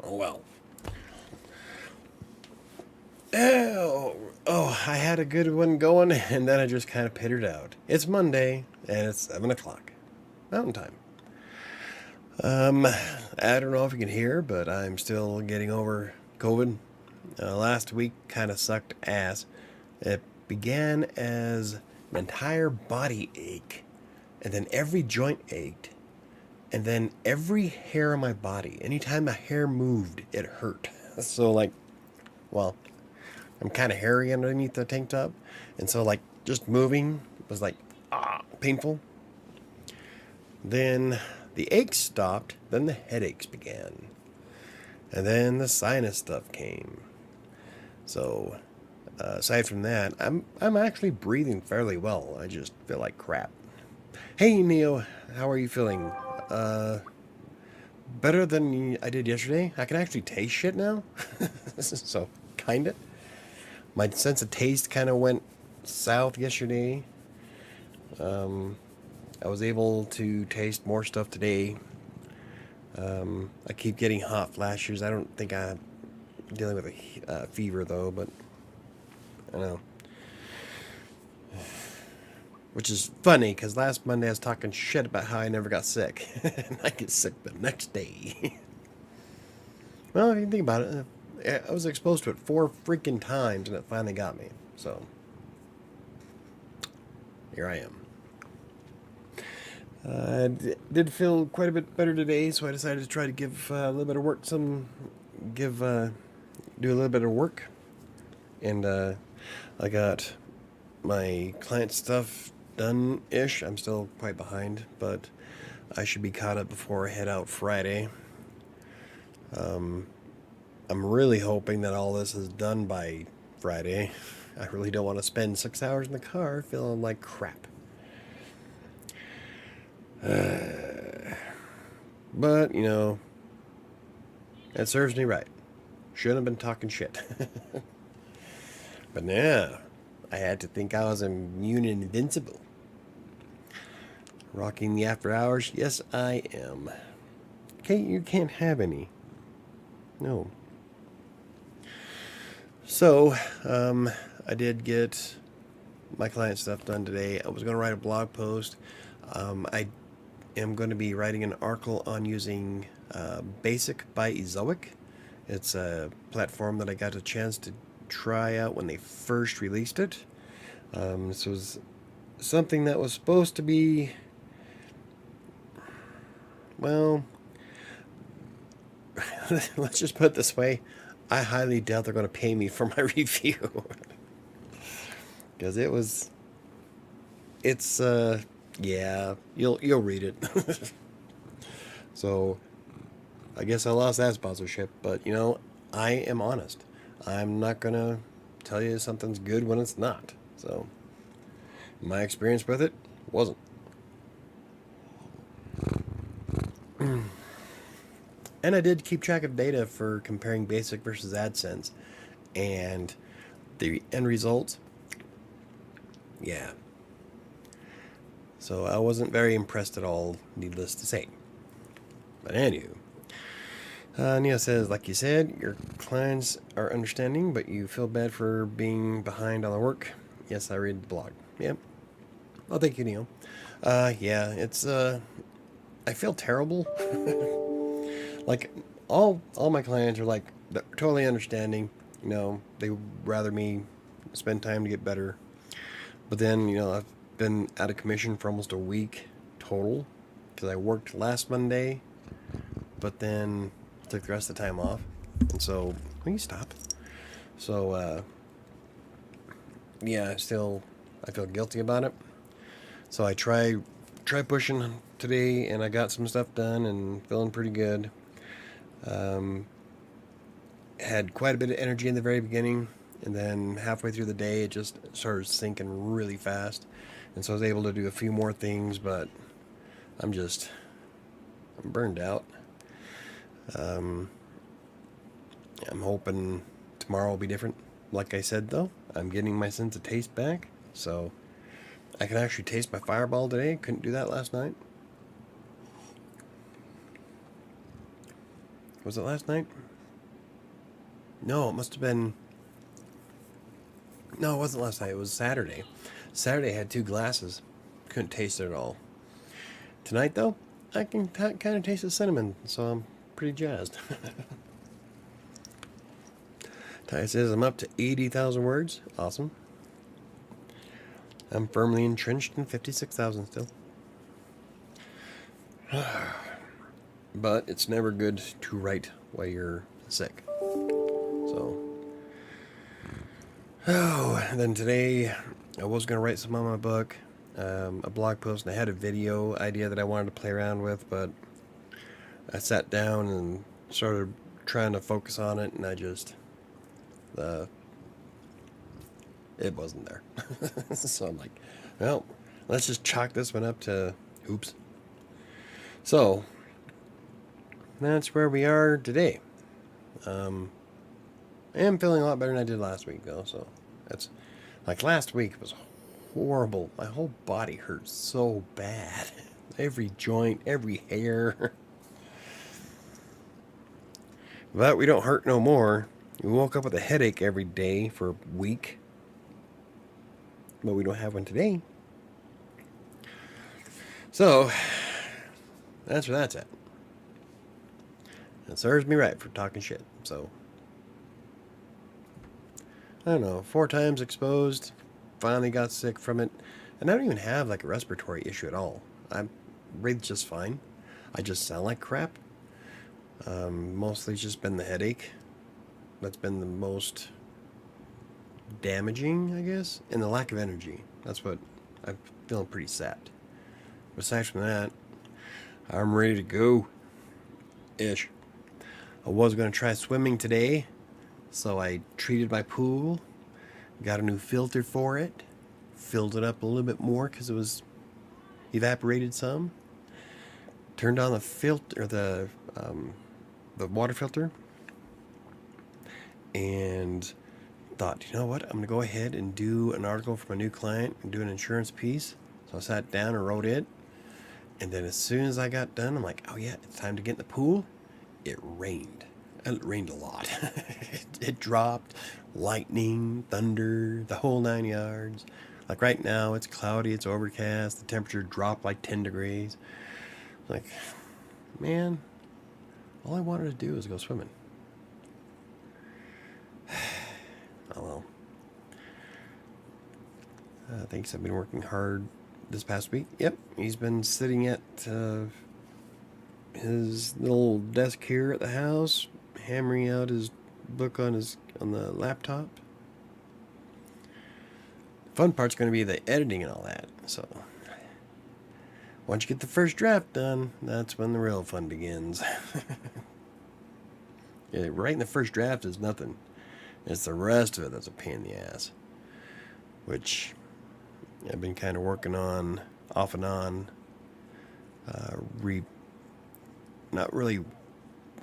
Oh well. Oh, I had a good one going, and then I just kind of pittered out. It's Monday, and it's 7 o'clock. Mountain time. I don't know if you can hear, but I'm still getting over COVID. Last week kind of sucked ass. It began as an entire body ache, and then every joint ached, and then every hair on my body, anytime my hair moved, it hurt. So, like, well, I'm kind of hairy underneath the tank top, and so, like, just moving was like, painful. Then the aches stopped, then the headaches began, and then the sinus stuff came. So, aside from that, I'm actually breathing fairly well. I just feel like crap. Hey Neo, how are you feeling? Better than I did yesterday. I can actually taste shit now. So, kinda. My sense of taste kind of went south yesterday. I was able to taste more stuff today. I keep getting hot flashes. I don't think I'm dealing with a fever though, but I don't know. Which is funny because last Monday I was talking shit about how I never got sick, and I get sick the next day. Well, if you think about it, I was exposed to it 4 freaking times, and it finally got me. So here I am. Did feel quite a bit better today, so I decided to try to give a little bit of work do a little bit of work, and I got my client stuff done-ish. I'm still quite behind, but I should be caught up before I head out Friday. I'm really hoping that all this is done by Friday. I really don't want to spend 6 hours in the car feeling like crap. But, you know, it serves me right. Shouldn't have been talking shit. But yeah, I had to think I was immune and invincible. Rocking the after hours? Yes, I am. Okay, you can't have any. No. So, I did get my client stuff done today. I was going to write a blog post. I am going to be writing an article on using Basic by Ezoic. It's a platform that I got a chance to try out when they first released it. This was something that was supposed to be, well, let's just put it this way. I highly doubt they're going to pay me for my review. Because it's yeah, you'll read it. So I guess I lost that sponsorship, but you know, I am honest. I'm not gonna tell you something's good when it's not. So my experience with it wasn't. And I did keep track of data for comparing Basic versus AdSense, and the end results, yeah. So I wasn't very impressed at all, needless to say. But anywho, Neil says, like you said, your clients are understanding, but you feel bad for being behind on the work. Yes, I read the blog. Yep. Oh, thank you, Neil. Yeah, it's I feel terrible. Like all my clients are like totally understanding. You know, they would rather me spend time to get better. But then, you know, I've been out of commission for almost a week total because I worked last Monday, but then took the rest of the time off. And so, will you stop? So, yeah, I feel guilty about it. So I try pushing today, and I got some stuff done and feeling pretty good. Had quite a bit of energy in the very beginning, and then halfway through the day it just started sinking really fast, and so I was able to do a few more things, but I'm burned out. I'm hoping tomorrow will be different. Like I said, though, I'm getting my sense of taste back, so I can actually taste my Fireball today. Couldn't do that last night. Was it last night? No, it must have been. No, it wasn't last night. It was Saturday. Saturday I had 2 glasses. Couldn't taste it at all. Tonight, though, I can kind of taste the cinnamon, so I'm pretty jazzed. Ty says I'm up to 80,000 words. Awesome. I'm firmly entrenched in 56,000 still. But it's never good to write while you're sick. So. Oh, and then today I was going to write some on my book, a blog post, and I had a video idea that I wanted to play around with, but I sat down and started trying to focus on it, and I just, it wasn't there. So I'm like, well, let's just chalk this one up to oops. So that's where we are today. I am feeling a lot better than I did last week, though. So that's like last week was horrible. My whole body hurt so bad. Every joint, every hair. But we don't hurt no more. We woke up with a headache every day for a week. But we don't have one today. So that's where that's at. It serves me right for talking shit. So I don't know, 4 times exposed, finally got sick from it, and I don't even have like a respiratory issue at all. I breathe just fine. I just sound like crap. Mostly it's just been the headache. That's been the most damaging, I guess, and the lack of energy. That's what I'm feeling pretty sapped. Aside from that, I'm ready to go. Ish. I was going to try swimming today, so I treated my pool, got a new filter for it, filled it up a little bit more because it was evaporated some. Turned on the filter, the water filter, and thought, you know what? I'm gonna go ahead and do an article for my new client and do an insurance piece. So I sat down and wrote it, and then as soon as I got done, I'm like, oh yeah, it's time to get in the pool. It rained. It rained a lot. It dropped, lightning, thunder, the whole 9 yards. Like right now, it's cloudy, it's overcast, the temperature dropped like 10 degrees. Like, man, all I wanted to do was go swimming. Oh well. Thanks, I've been working hard this past week. Yep, he's been sitting at his little desk here at the house, hammering out his book on the laptop. The fun part's going to be the editing and all that. So once you get the first draft done, that's when the real fun begins. Yeah, writing the first draft is nothing. It's the rest of it that's a pain in the ass, which I've been kind of working on off and on. Not really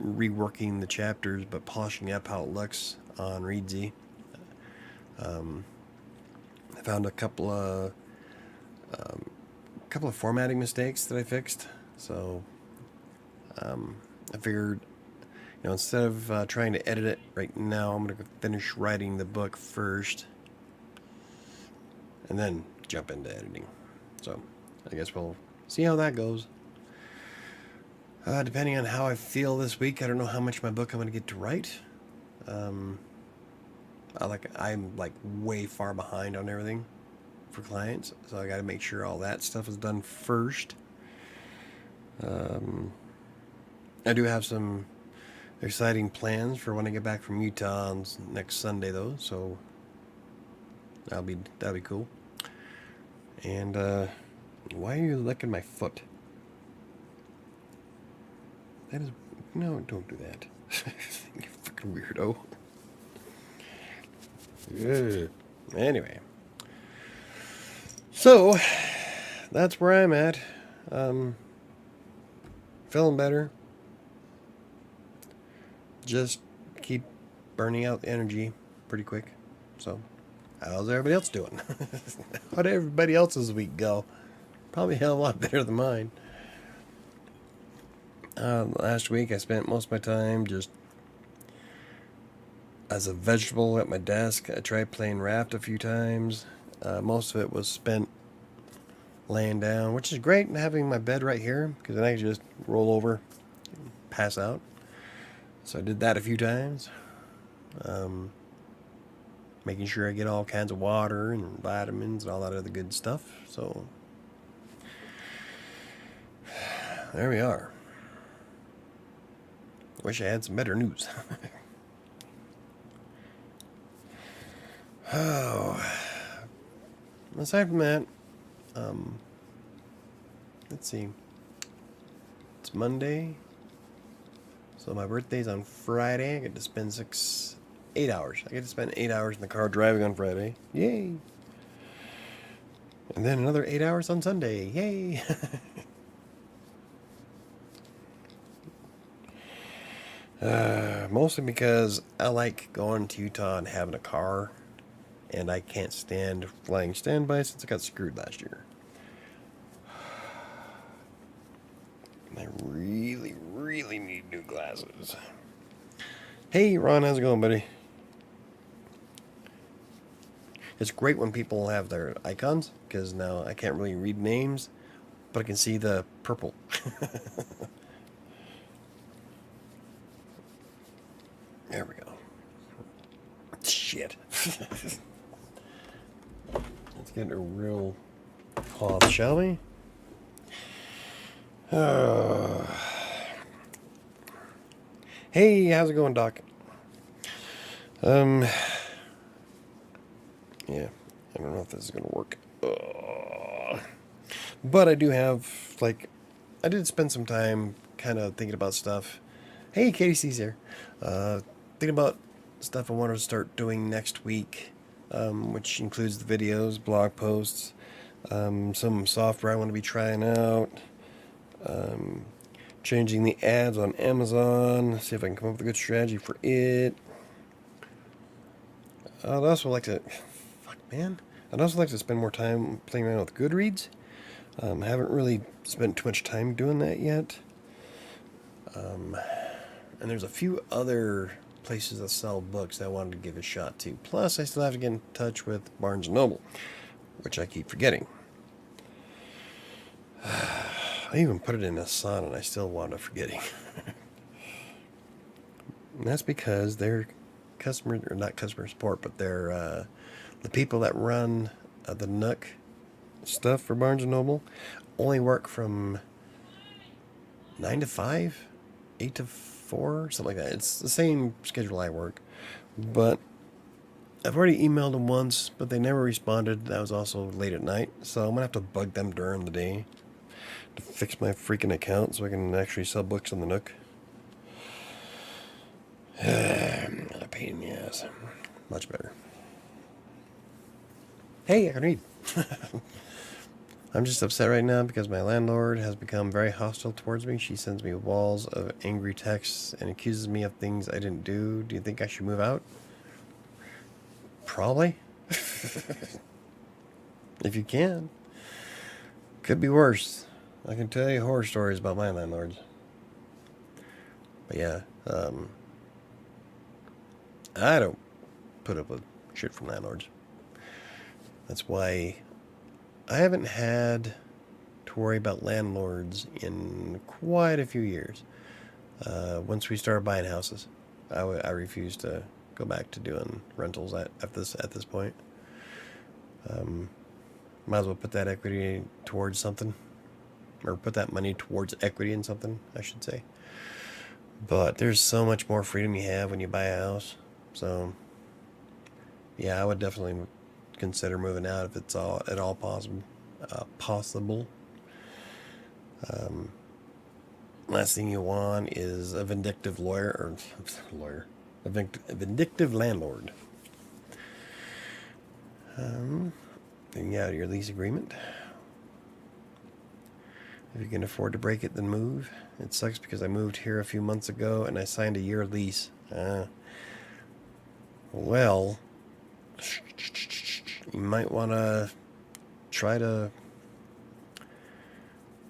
reworking the chapters, but polishing up how it looks on Readsy. I found a couple of formatting mistakes that I fixed. So I figured, instead of trying to edit it right now, I'm going to finish writing the book first and then jump into editing. So I guess we'll see how that goes. Depending on how I feel this week, I don't know how much my book I'm going to get to write. I'm way far behind on everything for clients, so I got to make sure all that stuff is done first. I do have some exciting plans for when I get back from Utah on next Sunday, though, so that'll be cool. And why are you licking my foot? That is, no, don't do that. You fucking weirdo. Ugh. Anyway, so that's where I'm at. Feeling better. Just keep burning out the energy pretty quick. So, how's everybody else doing? How did everybody else's week go? Probably a hell of a lot better than mine. Last week I spent most of my time just as a vegetable at my desk. I tried playing Raft a few times. Most of it was spent laying down, which is great having my bed right here because then I can just roll over, pass out. So I did that a few times. Making sure I get all kinds of water and vitamins and all that other good stuff. So there we are. Wish I had some better news. Oh, aside from that, let's see. It's Monday, so my birthday's on Friday. I get to spend 8 hours. I get to spend 8 hours in the car driving on Friday. Yay! And then another 8 hours on Sunday. Yay! Mostly because I like going to Utah and having a car, and I can't stand flying standby since I got screwed last year. And I really, really need new glasses. Hey, Ron, how's it going, buddy? It's great when people have their icons, because now I can't really read names, but I can see the purple. There we go. Shit. Let's get a real cough, shall we? Hey, how's it going, Doc? Yeah, I don't know if this is gonna work. But I do have, like, I did spend some time kind of thinking about stuff. Hey, KDC's here. Thinking about stuff I want to start doing next week, which includes the videos, blog posts, some software I want to be trying out, changing the ads on Amazon, see if I can come up with a good strategy for it. I'd also like to, I'd also like to spend more time playing around with Goodreads. I haven't really spent too much time doing that yet. And there's a few other places that sell books that I wanted to give a shot to. Plus, I still have to get in touch with Barnes & Noble, which I keep forgetting. I even put it in Asana and I still wound up forgetting. And that's because they're not customer support, but they're the people that run the Nook stuff for Barnes & Noble only work from 9 to 5, 8 to 4, something like that. It's the same schedule I work, but I've already emailed them once, but they never responded. That was also late at night, so I'm going to have to bug them during the day to fix my freaking account so I can actually sell books on the Nook. Not a pain in the ass. Much better. Hey, I can read. I'm just upset right now because my landlord has become very hostile towards me. She sends me walls of angry texts and accuses me of things I didn't do. Do you think I should move out? Probably. If you can. Could be worse. I can tell you horror stories about my landlords. But yeah, I don't put up with shit from landlords. That's why I haven't had to worry about landlords in quite a few years. Once we started buying houses, I refuse to go back to doing rentals at this point. Might as well put that equity towards something, or put that money towards equity in something, I should say. But there's so much more freedom you have when you buy a house. So yeah, I would definitely consider moving out if it's at all possible. Last thing you want is a vindictive a vindictive landlord. Then you got your lease agreement. If you can afford to break it, then move. It sucks because I moved here a few months ago and I signed a year lease. Well, you might want to try to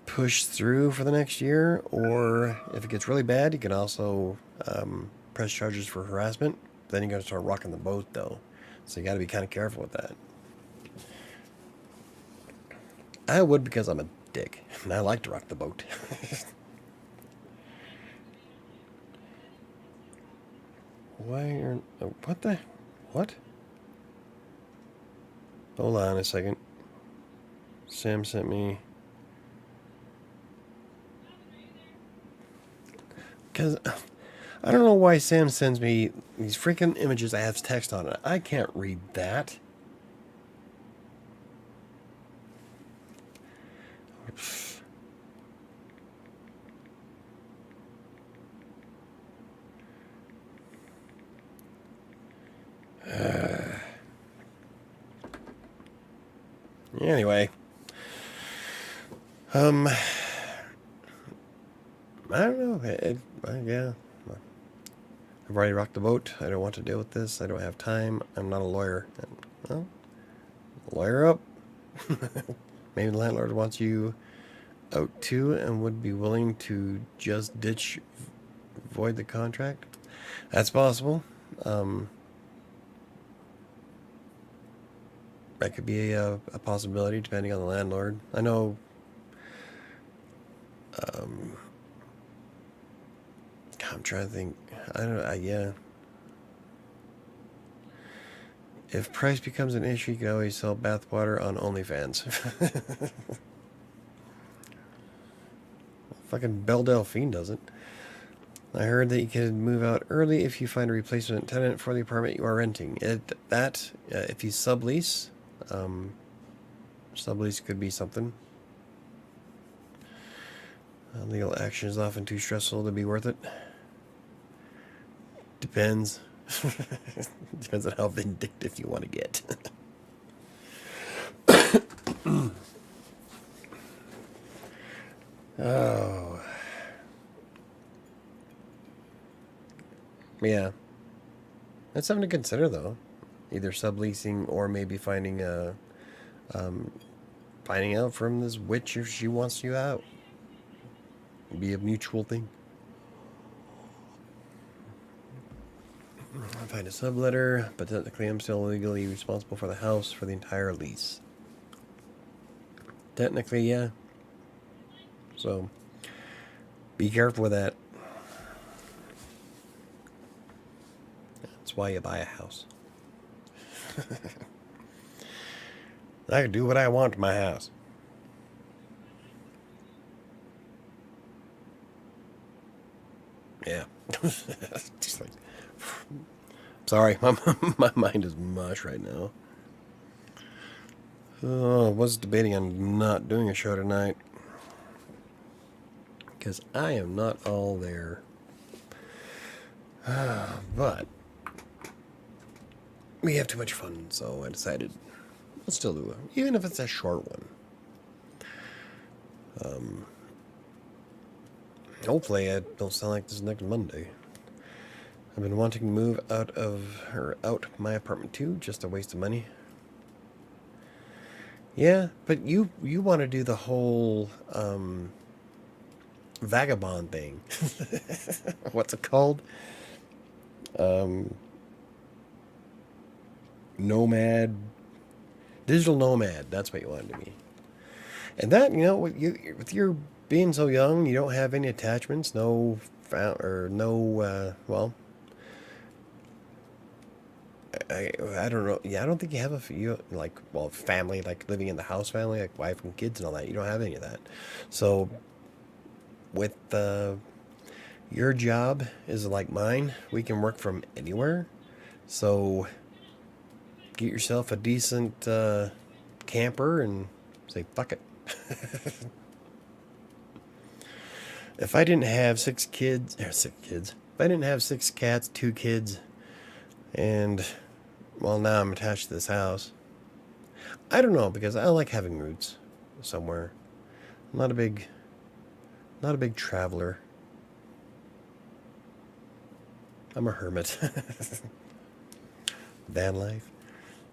push through for the next year, or if it gets really bad, you can also press charges for harassment. then you're gonna start rocking the boat, though. So you got to be kind of careful with that. I would because I'm a dick, and I like to rock the boat. Why are... what the... what? Hold on a second. Sam sent me... because I don't know why Sam sends me these freaking images that have text on it. I can't read that. Anyway, I don't know. Yeah, I've already rocked the boat. I don't want to deal with this. I don't have time. I'm not a lawyer. Well, lawyer up. Maybe the landlord wants you out too and would be willing to just void the contract. That's possible. That could be a possibility depending on the landlord. I know I'm trying to think. I don't know. Yeah. If price becomes an issue, you can always sell bathwater on OnlyFans. Fucking Belle Delphine does it. I heard that you can move out early if you find a replacement tenant for the apartment you are renting. If you sublease, sublease could be something. Legal action is often too stressful to be worth it. Depends. Depends on how vindictive you want to get. Oh. Yeah. That's something to consider, though. Either subleasing or maybe finding out from this witch if she wants you out. It'd be a mutual thing. I find a subletter, but technically I'm still legally responsible for the house for the entire lease. Technically, yeah. So, be careful with that. That's why you buy a house. I can do what I want to my house. Yeah. Just like, sorry, my mind is mush right now. Oh, I was debating on not doing a show tonight. Because I am not all there. But we have too much fun, so I decided let's still do it, even if it's a short one. Hopefully I don't sound like this next Monday. I've been wanting to move out my apartment too, just a waste of money. Yeah, but you want to do the whole vagabond thing. What's it called? Nomad, digital nomad. That's what you want to be. And that, with your being so young, you don't have any attachments, well, I don't know. Yeah, I don't think you have family, like living in the house family, like wife and kids and all that. You don't have any of that. So with your job is like mine, we can work from anywhere. So get yourself a decent camper and say, fuck it. If I didn't have six kids, if I didn't have 6 cats, 2 kids, and, well, now I'm attached to this house. I don't know, because I like having roots somewhere. I'm not a big traveler. I'm a hermit. Van life.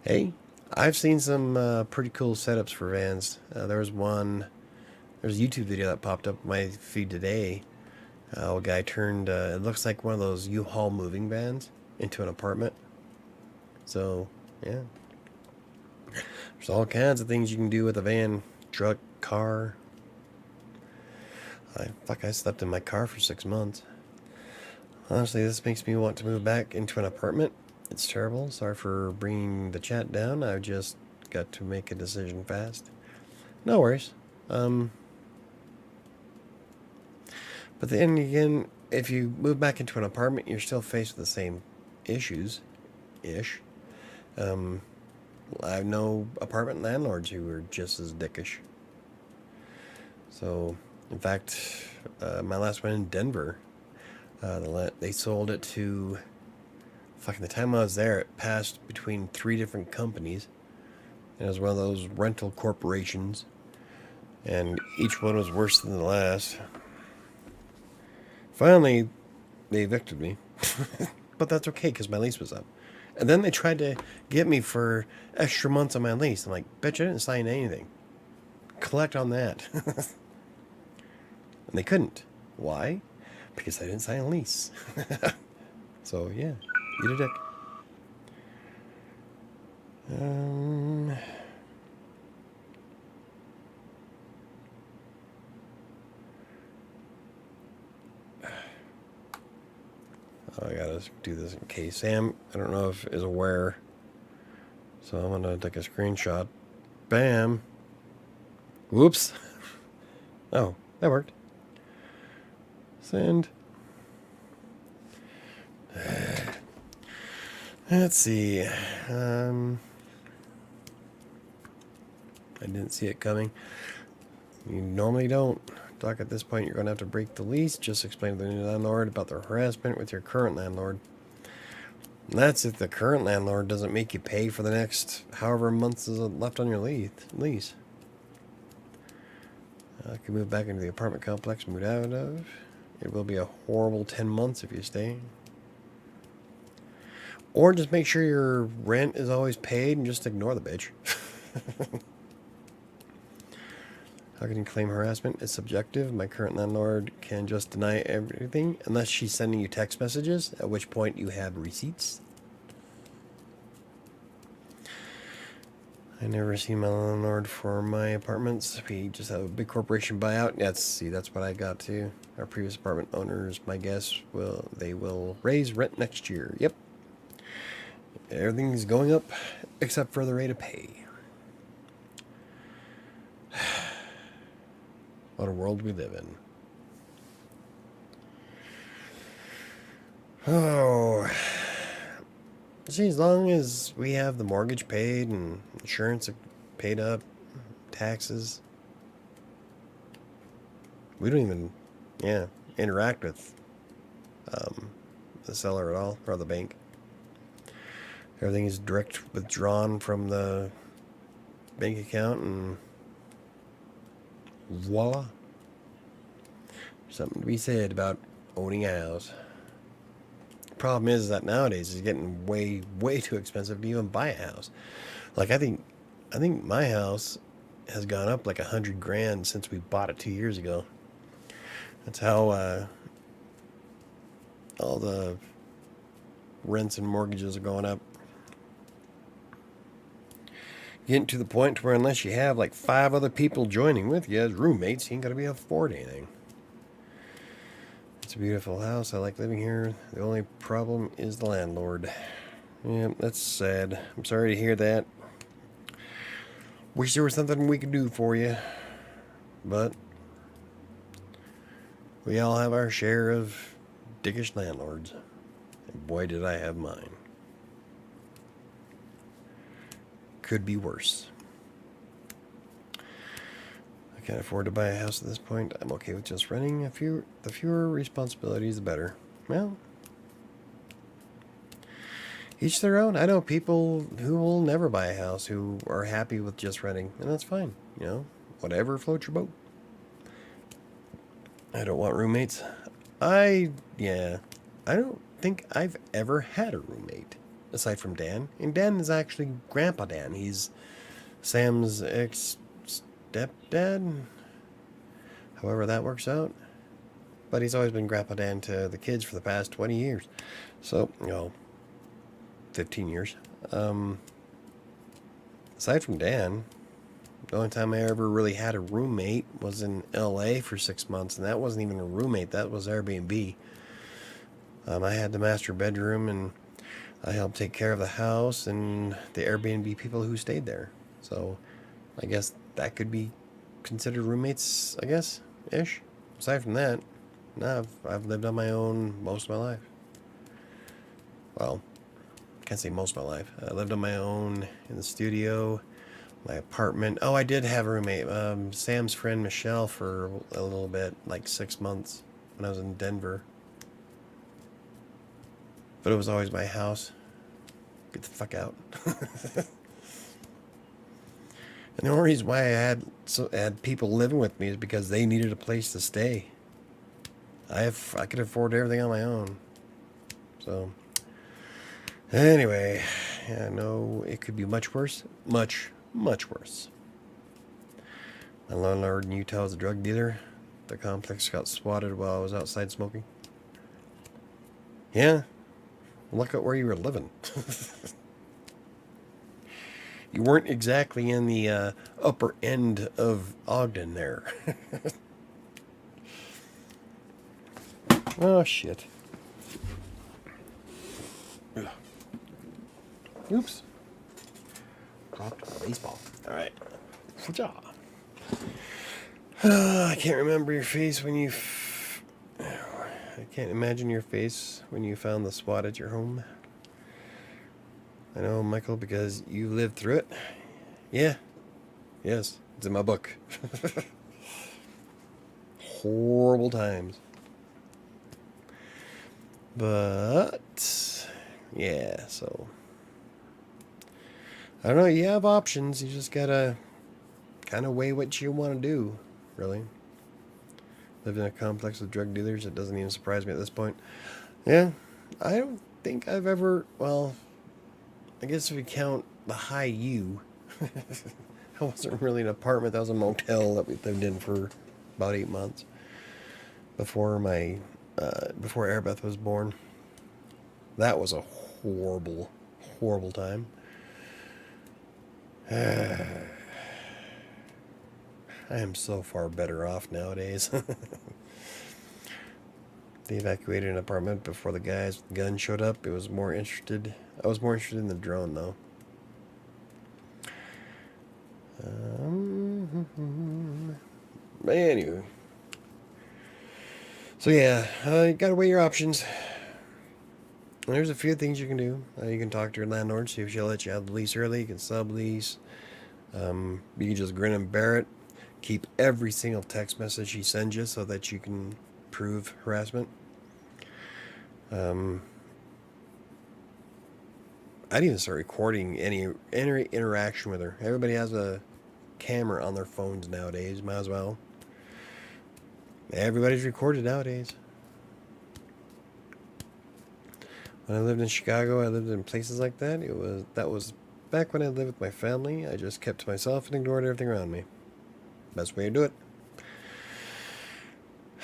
Hey, I've seen some pretty cool setups for vans. There's a YouTube video that popped up my feed today. A guy turned, it looks like one of those U-Haul moving vans. into an apartment. So, yeah. There's all kinds of things you can do with a van, truck, car. I slept in my car for 6 months. Honestly, this makes me want to move back into an apartment. It's terrible. Sorry for bringing the chat down. I just got to make a decision fast. No worries. But then again, if you move back into an apartment, you're still faced with the same issues-ish. I know apartment landlords who are just as dickish. So, in fact, my last one in Denver, they sold it to... Fucking the time I was there, it passed between 3 different companies. And it was one of those rental corporations. And each one was worse than the last. Finally, they evicted me. But that's okay, because my lease was up. And then they tried to get me for extra months on my lease. I'm like, bitch, I didn't sign anything. Collect on that. And they couldn't. Why? Because I didn't sign a lease. So, yeah. Eat a dick. I gotta do this in case. Sam, I don't know if is aware. So I'm gonna take a screenshot. Bam. Whoops. Oh, that worked. Send. Let's see. I didn't see it coming. You normally don't. Doc, at this point, you're going to have to break the lease. Just explain to the new landlord about the harassment with your current landlord. And that's if the current landlord doesn't make you pay for the next however months is left on your lease. I can move back into the apartment complex moved out of. It will be a horrible 10 months if you stay. Or just make sure your rent is always paid and just ignore the bitch. How can you claim harassment? It's subjective. My current landlord can just deny everything unless she's sending you text messages, at which point you have receipts. I never see my landlord for my apartments. We just have a big corporation buyout. That's what I got too. Our previous apartment owners, my guess, they will raise rent next year. Yep. Everything's going up except for the rate of pay. What a world we live in. Oh. See, as long as we have the mortgage paid and insurance paid up, taxes, we don't even, interact with the seller at all, or the bank. Everything is direct withdrawn from the bank account and voila. Something to be said about owning a house. Problem is that nowadays it's getting way, way too expensive to even buy a house. Like I think my house has gone up like $100,000 since we bought it 2 years ago. That's how all the rents and mortgages are going up. Getting to the point where unless you have like 5 other people joining with you as roommates, you ain't gonna be able to afford anything. It's a beautiful house. I like living here. The only problem is the landlord. Yeah, that's sad. I'm sorry to hear that. Wish there was something we could do for you. But we all have our share of dickish landlords. And boy, did I have mine. Could be worse. I can't afford to buy a house at this point. I'm okay with just renting. The fewer responsibilities, the better. Well, each their own. I know people who will never buy a house who are happy with just renting, and that's fine. You know, whatever floats your boat. I don't want roommates. I don't think I've ever had a roommate aside from Dan. And Dan is actually Grandpa Dan. He's Sam's ex-stepdad. However that works out. But he's always been Grandpa Dan to the kids for the past 20 years. So, 15 years. Aside from Dan, the only time I ever really had a roommate was in LA for 6 months, and that wasn't even a roommate, that was Airbnb. I had the master bedroom, and I helped take care of the house and the Airbnb people who stayed there. So I guess that could be considered roommates, I guess, ish. Aside from that, no, I've lived on my own most of my life. Well, can't say most of my life. I lived on my own in the studio, my apartment. Oh, I did have a roommate, Sam's friend Michelle, for a little bit, like 6 months when I was in Denver. But it was always my house. Get the fuck out. And the only reason why I had people living with me is because they needed a place to stay. I could afford everything on my own. So anyway, yeah, no, it could be much worse. Much worse. My landlord in Utah was a drug dealer. The complex got swatted while I was outside smoking. Yeah. Look at where you were living. You weren't exactly in the upper end of Ogden there. Oh, shit. Ugh. Oops. Dropped a baseball. All right. I can't remember your face when you... I can't imagine your face when you found the SWAT at your home. I know, Michael, because you lived through it. Yeah. Yes. It's in my book. Horrible times. But, yeah, so... I don't know, you have options. You just gotta kind of weigh what you want to do, really. Live in a complex with drug dealers, it doesn't even surprise me at this point. Yeah, I don't think I've ever, well, I guess if we count the High U, that wasn't really an apartment, that was a motel that we lived in for about 8 months before before Airbeth was born. That was a horrible, horrible time. I am so far better off nowadays. They evacuated an apartment before the guys with the gun showed up. I was more interested in the drone, though. But anyway. So yeah, you gotta weigh your options. And there's a few things you can do. You can talk to your landlord, see if she'll let you have the lease early. You can sublease. You can just grin and bear it. Keep every single text message she sends you so that you can prove harassment. I'd even start recording any interaction with her. Everybody has a camera on their phones nowadays. Might as well. Everybody's recorded nowadays. When I lived in Chicago, I lived in places like that. That was back when I lived with my family. I just kept to myself and ignored everything around me. Best way to do it.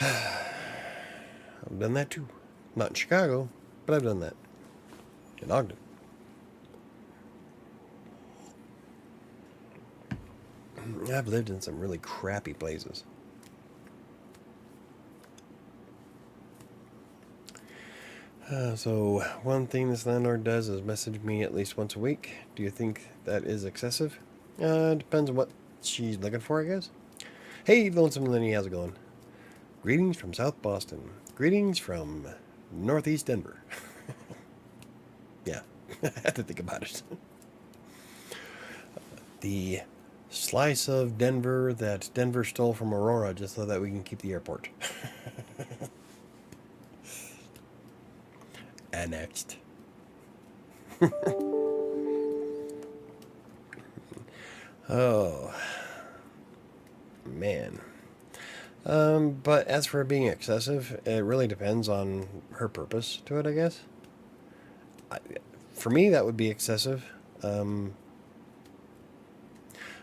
I've done that too. Not in Chicago, but I've done that. In Ogden. I've lived in some really crappy places. So one thing this landlord does is message me at least once a week. Do you think that is excessive? Depends on what she's looking for, I guess. Hey, Lonesome Lenny, how's it going? Greetings from South Boston. Greetings from Northeast Denver. Yeah, I had to think about it. The slice of Denver that Denver stole from Aurora just so that we can keep the airport. Annexed. Oh, man. But as for being excessive, it really depends on her purpose to it, I guess. For me, that would be excessive.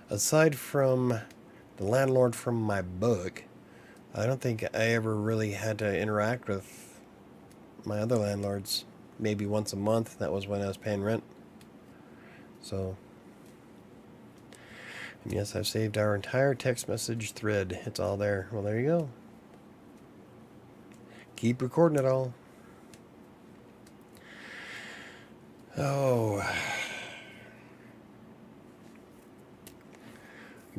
Aside from the landlord from my book, I don't think I ever really had to interact with my other landlords maybe once a month. That was when I was paying rent. So, and yes, I've saved our entire text message thread. It's all there. Well, there you go. Keep recording it all. Oh,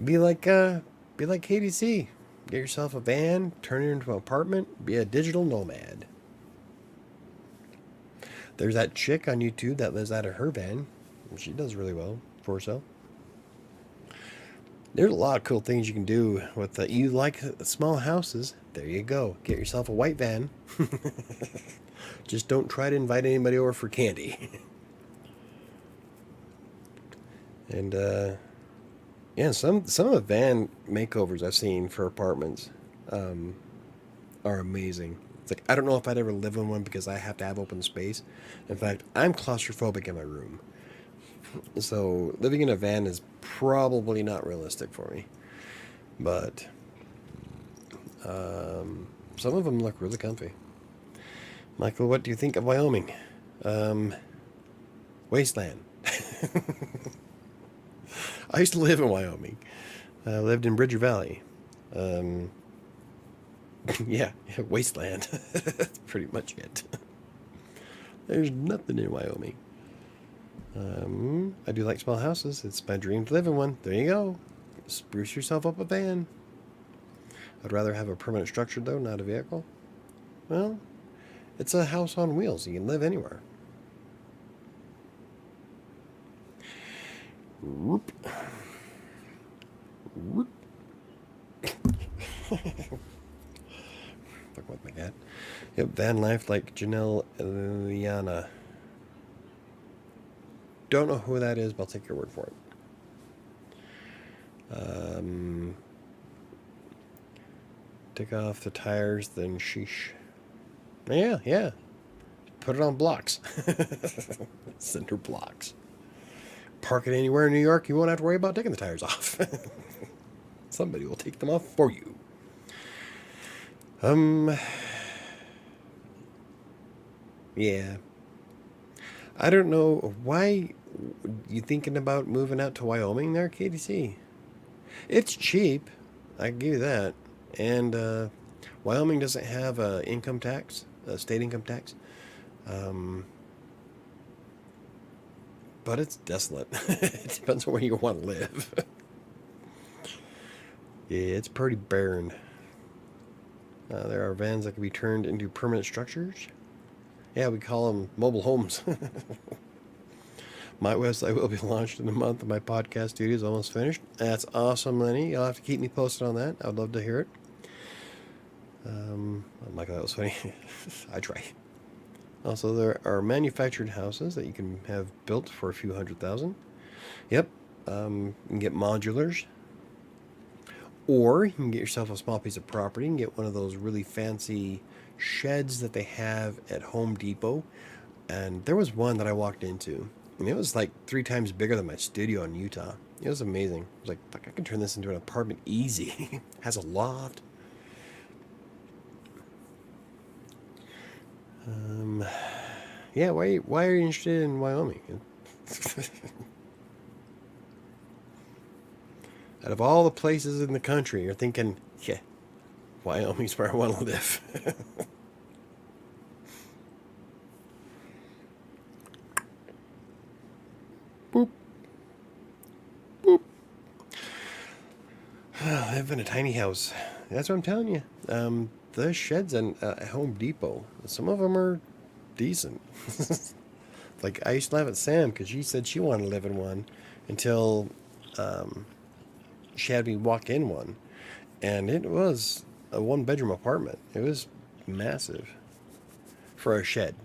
be like KDC. Get yourself a van, turn it into an apartment, be a digital nomad. There's that chick on YouTube that lives out of her van. She does really well for herself. There's a lot of cool things you can do with you like small houses. There you go. Get yourself a white van. Just don't try to invite anybody over for candy. And yeah, some of the van makeovers I've seen for apartments are amazing. It's like, I don't know if I'd ever live in one because I have to have open space. In fact, I'm claustrophobic in my room. So living in a van is probably not realistic for me. But some of them look really comfy. Michael, what do you think of Wyoming? Wasteland. I used to live in Wyoming. I lived in Bridger Valley. Yeah, wasteland. That's pretty much it. There's nothing in Wyoming. I do like small houses. It's my dream to live in one. There you go. Spruce yourself up a van. I'd rather have a permanent structure, though, not a vehicle. Well, it's a house on wheels. You can live anywhere. Whoop. Whoop. Fuck with my cat. Yep, van life like Janelle Liana. Don't know who that is, but I'll take your word for it. Take off the tires, then sheesh. Yeah. Put it on blocks. Center blocks. Park it anywhere in New York, you won't have to worry about taking the tires off. Somebody will take them off for you. Yeah. I don't know why you thinking about moving out to Wyoming there, KDC. It's cheap, I can give you that. And Wyoming doesn't have income tax, state income tax. But it's desolate. It depends on where you want to live. Yeah, it's pretty barren. There are vans that can be turned into permanent structures. Yeah, we call them mobile homes. My website will be launched in a month, and my podcast studio is almost finished. That's awesome, Lenny. You'll have to keep me posted on that. I'd love to hear it. Michael, that was funny. I try. Also, there are manufactured houses that you can have built for a few $100,000. Yep. You can get modulars. Or you can get yourself a small piece of property and get one of those really fancy sheds that they have at Home Depot. And there was one that I walked into, and it was like 3 times bigger than my studio in Utah. It was amazing. I was like, fuck, I can turn this into an apartment easy. Has a loft. Yeah, why are you interested in Wyoming? Out of all the places in the country, you're thinking, yeah, Wyoming's where I want to live. Boop. Boop. I live in a tiny house. That's what I'm telling you. The sheds at Home Depot, some of them are decent. Like, I used to laugh at Sam because she said she wanted to live in one until she had me walk in one. And it was a 1-bedroom apartment. It was massive for a shed.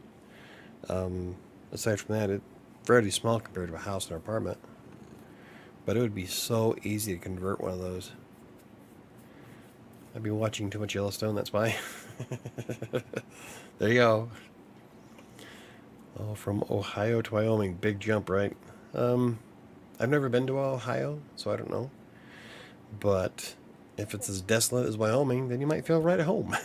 Aside from that, it's fairly small compared to a house and an apartment. But it would be so easy to convert one of those. I've been watching too much Yellowstone, that's why. There you go. Oh, from Ohio to Wyoming, big jump, right? I've never been to Ohio, so I don't know. But if it's as desolate as Wyoming, then you might feel right at home.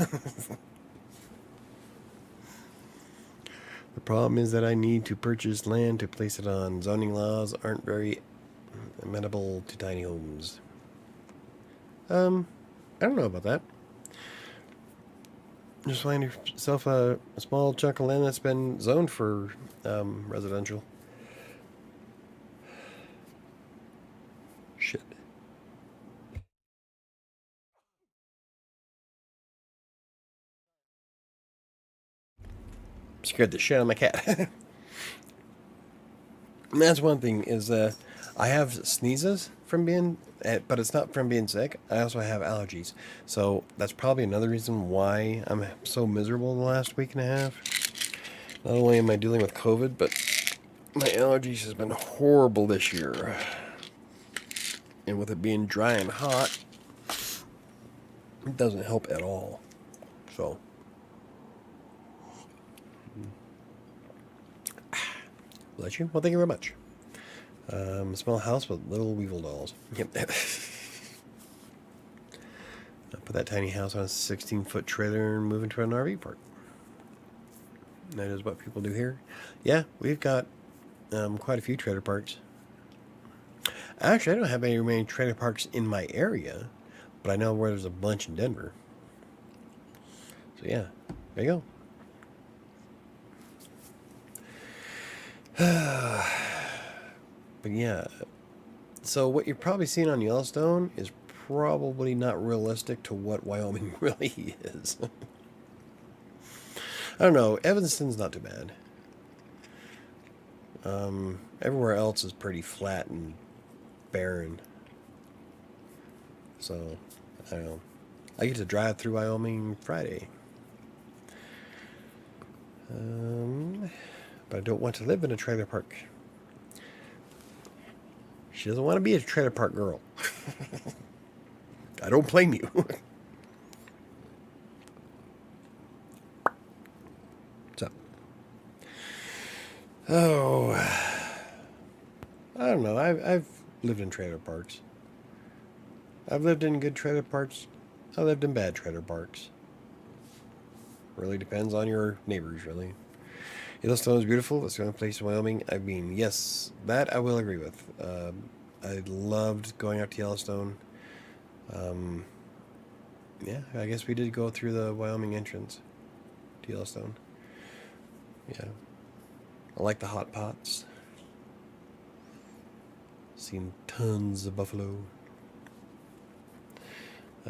The problem is that I need to purchase land to place it on. Zoning laws aren't very amenable to tiny homes. I don't know about that. Just find yourself a small chunk of land that's been zoned for residential. Shit. Scared the shit out of my cat. And that's one thing is I have sneezes from being, but it's not from being sick. I also have allergies, so that's probably another reason why I'm so miserable the last week and a half. Not only am I dealing with COVID, but my allergies has been horrible this year, and with it being dry and hot, it doesn't help at all. So, bless you. Well, thank you very much. Small house with little weevil dolls. Yep. I put that tiny house on a 16-foot trailer and move into an RV park. That is what people do here. Yeah, we've got quite a few trailer parks. Actually, I don't have very many trailer parks in my area, but I know where there's a bunch in Denver. So yeah, there you go. But yeah, so what you're probably seeing on Yellowstone is probably not realistic to what Wyoming really is. I don't know. Evanston's not too bad. Everywhere else is pretty flat and barren. So, I don't know. I get to drive through Wyoming Friday. But I don't want to live in a trailer park. She doesn't want to be a trailer park girl. I don't blame you. So, I don't know. I've lived in trailer parks. I've lived in good trailer parks. I lived in bad trailer parks. Really depends on your neighbors, really. Yellowstone is beautiful. That's the only place in Wyoming. I mean, yes, that I will agree with. I loved going out to Yellowstone. Yeah, I guess we did go through the Wyoming entrance to Yellowstone. Yeah. I like the hot pots. Seen tons of buffalo.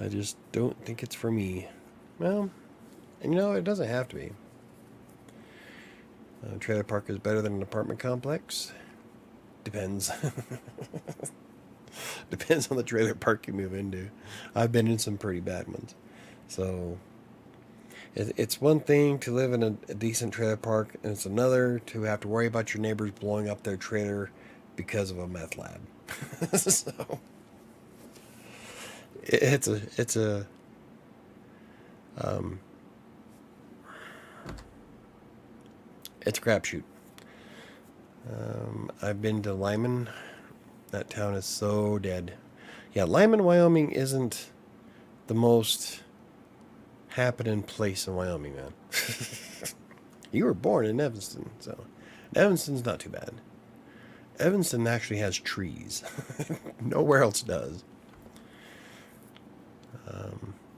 I just don't think it's for me. Well, and you know, it doesn't have to be. A trailer park is better than an apartment complex. Depends. Depends on the trailer park you move into. I've been in some pretty bad ones. So, it's one thing to live in a decent trailer park, and it's another to have to worry about your neighbors blowing up their trailer because of a meth lab. So, it's a crapshoot. I've been to Lyman. That town is so dead. Yeah, Lyman, Wyoming isn't the most happening place in Wyoming, man. You were born in Evanston, so Evanston's not too bad. Evanston actually has trees. Nowhere else does.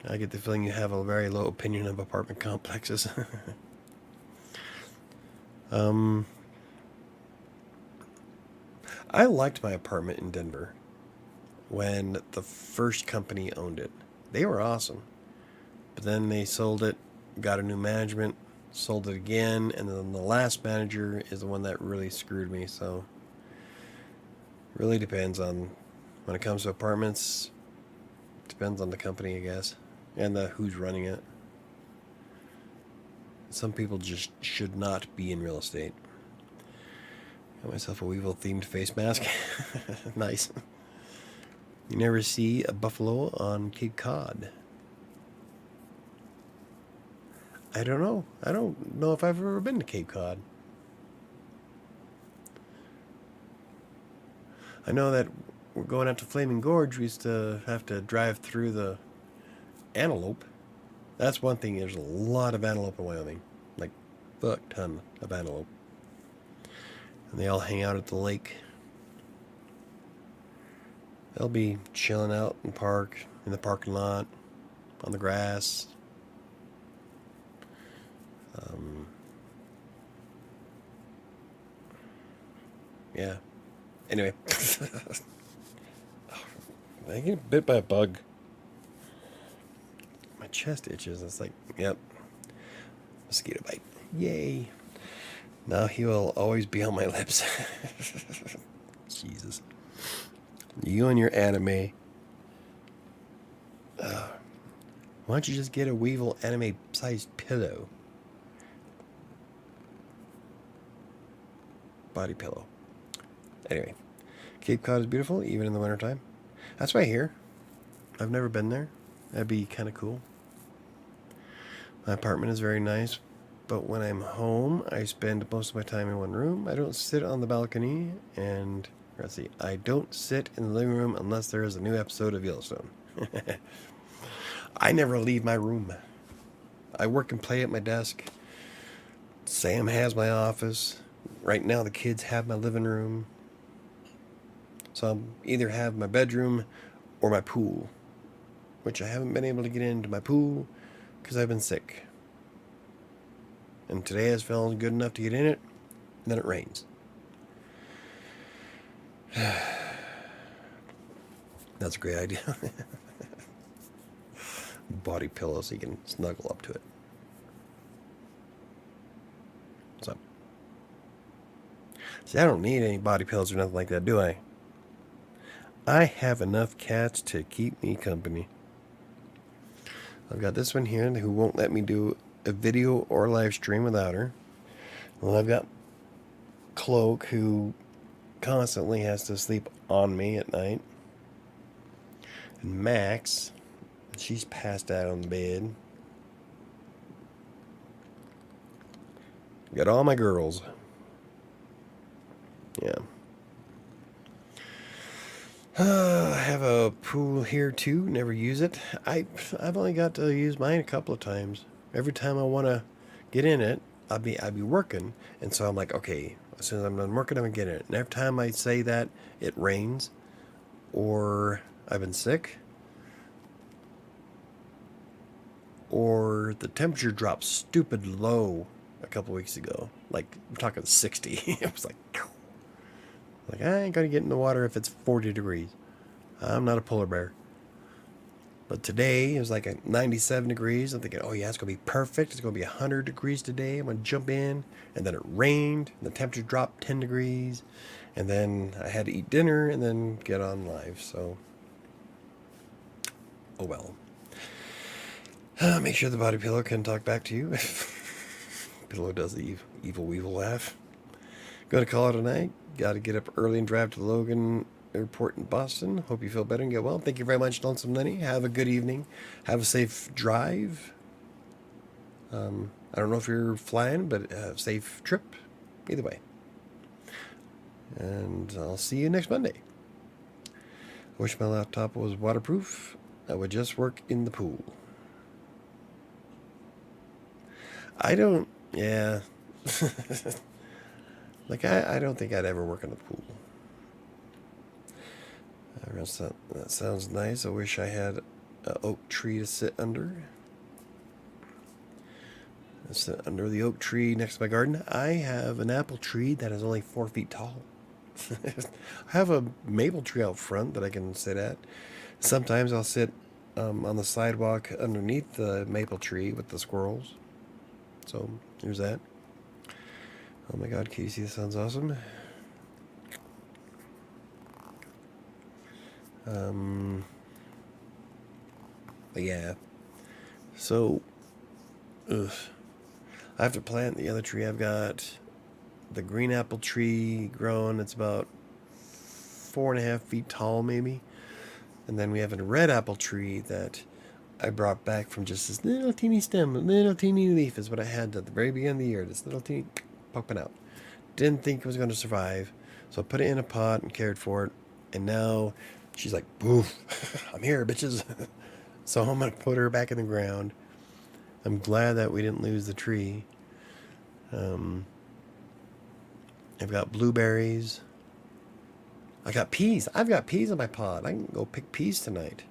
I get the feeling you have a very low opinion of apartment complexes. I liked my apartment in Denver when the first company owned it. They were awesome. But then they sold it, got a new management, sold it again, and then the last manager is the one that really screwed me, so really depends on when it comes to apartments. Depends on the company, I guess, and who's running it. Some people just should not be in real estate. Got myself a Weevil themed face mask. Nice. You never see a buffalo on Cape Cod. I don't know. I don't know if I've ever been to Cape Cod. I know that we're going out to Flaming Gorge. We used to have to drive through the antelope. That's one thing. There's a lot of antelope in Wyoming. Like, fuck ton of antelope. And they all hang out at the lake. They'll be chilling out in the parking lot, on the grass. Yeah. Anyway. I get bit by a bug. My chest itches. It's like, yep. Mosquito bite. Yay. Now he will always be on my lips. Jesus. You and your anime. Why don't you just get a Weevil anime-sized pillow? Body pillow. Anyway. Cape Cod is beautiful, even in the wintertime. That's why I hear. I've never been there. That'd be kind of cool. My apartment is very nice, but when I'm home, I spend most of my time in one room. I don't sit on the balcony, and let's see, I don't sit in the living room unless there is a new episode of Yellowstone. I never leave my room. I work and play at my desk. Sam has my office. Right now, the kids have my living room. So I'll either have my bedroom or my pool, which I haven't been able to get into my pool because I've been sick. And today has felt good enough to get in it, and then it rains. That's a great idea. Body pillow so you can snuggle up to it. So, see, I don't need any body pillows or nothing like that, do I? I have enough cats to keep me company. I've got this one here who won't let me do a video or live stream without her. Well, I've got Cloak, who constantly has to sleep on me at night. And Max, she's passed out on the bed. Got all my girls. Yeah. I have a pool here too. Never use it. I've only got to use mine a couple of times. Every time I want to get in it, I'd be working, and so I'm like, okay, as soon as I'm done working, I'm gonna get in it. And every time I say that, it rains, or I've been sick, or the temperature dropped stupid low a couple weeks ago. Like I'm talking 60. It was like I ain't gonna get in the water if it's 40 degrees. I'm not a polar bear. But today it was like 97 degrees. I'm thinking, oh yeah, it's gonna be perfect. It's gonna be 100 degrees today. I'm gonna jump in, and then it rained. And the temperature dropped 10 degrees, and then I had to eat dinner and then get on live. So, oh well. Make sure the body pillow can talk back to you. Pillow does the evil weevil laugh. Gonna call it a night. Got to get up early and drive to the Logan Airport in Boston. Hope you feel better and get well. Thank you very much, Lonesome Lenny. Have a good evening. Have a safe drive. I don't know if you're flying, but safe trip. Either way. And I'll see you next Monday. I wish my laptop was waterproof. I would just work in the pool. I don't, yeah. Like, I don't think I'd ever work in a pool. That sounds nice. I wish I had an oak tree to sit under. I sit under the oak tree next to my garden. I have an apple tree that is only 4 feet tall. I have a maple tree out front that I can sit at. Sometimes I'll sit on the sidewalk underneath the maple tree with the squirrels. So, there's that. Oh my god, Casey, this sounds awesome. But yeah. So, I have to plant the other tree. I've got the green apple tree growing. It's about 4.5 feet tall, maybe. And then we have a red apple tree that I brought back from just this little teeny stem, little teeny leaf is what I had at the very beginning of the year. This little teeny poking out. Didn't think it was going to survive, so I put it in a pot and cared for it. And now she's like, "Boof, I'm here, bitches." So I'm going to put her back in the ground. I'm glad that we didn't lose the tree. I've got blueberries. I got peas. I've got peas in my pod. I can go pick peas tonight.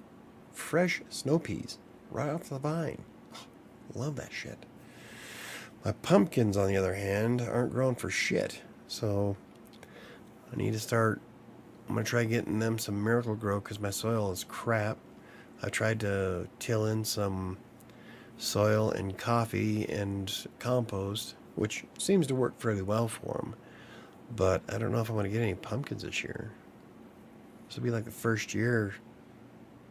Fresh snow peas. Right off the vine. Love that shit. My pumpkins, on the other hand, aren't growing for shit. So I need to start. I'm going to try getting them some Miracle Grow because my soil is crap. I tried to till in some soil and coffee and compost, which seems to work fairly well for them. But I don't know if I'm going to get any pumpkins this year. This will be like the first year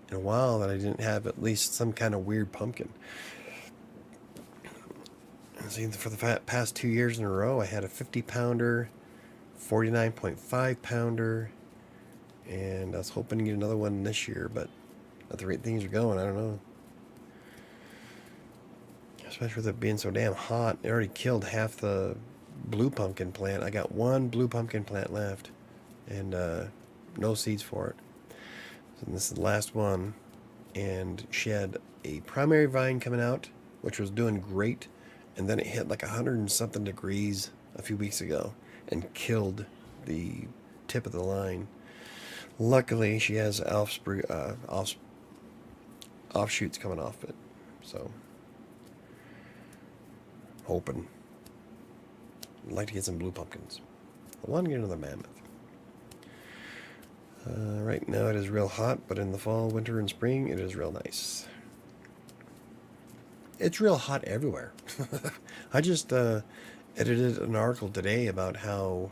in a while that I didn't have at least some kind of weird pumpkin. See, for the past 2 years in a row, I had a 50 pounder, 49.5 pounder, and I was hoping to get another one this year, but at the rate things are going, I don't know. Especially with it being so damn hot, it already killed half the blue pumpkin plant. I got one blue pumpkin plant left, and no seeds for it. So this is the last one, and she had a primary vine coming out, which was doing great, and then it hit like 100 and something degrees a few weeks ago and killed the tip of the line. Luckily, she has offshoots coming off it, so hoping. I'd like to get some blue pumpkins. I want to get another mammoth. Right now it is real hot, but in the fall, winter, and spring, it is real nice. It's real hot everywhere. I just edited an article today about how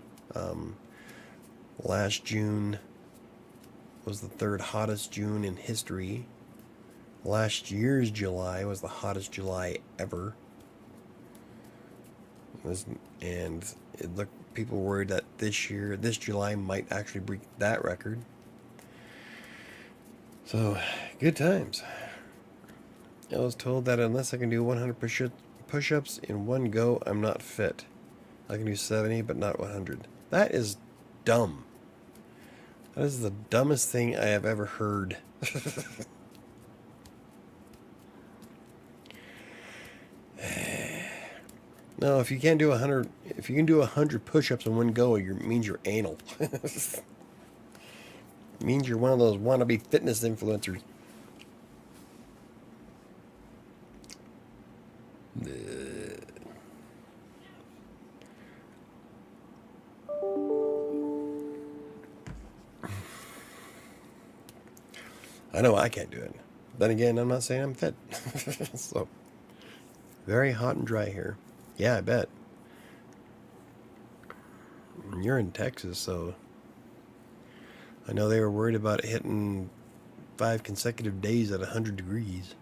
last June was the third hottest June in history. Last year's July was the hottest July ever. And it looked, people were worried that this July might actually break that record. So, good times. I was told that unless I can do 100 push-ups in one go, I'm not fit. I can do 70, but not 100. That is dumb. That is the dumbest thing I have ever heard. No, if you can't do 100, if you can do 100 push-ups in one go, it means you're anal. It means you're one of those wannabe fitness influencers. I know I can't do it. Then again, I'm not saying I'm fit. So, very hot and dry here. Yeah, I bet. You're in Texas, so I know they were worried about it hitting 5 consecutive days at 100 degrees.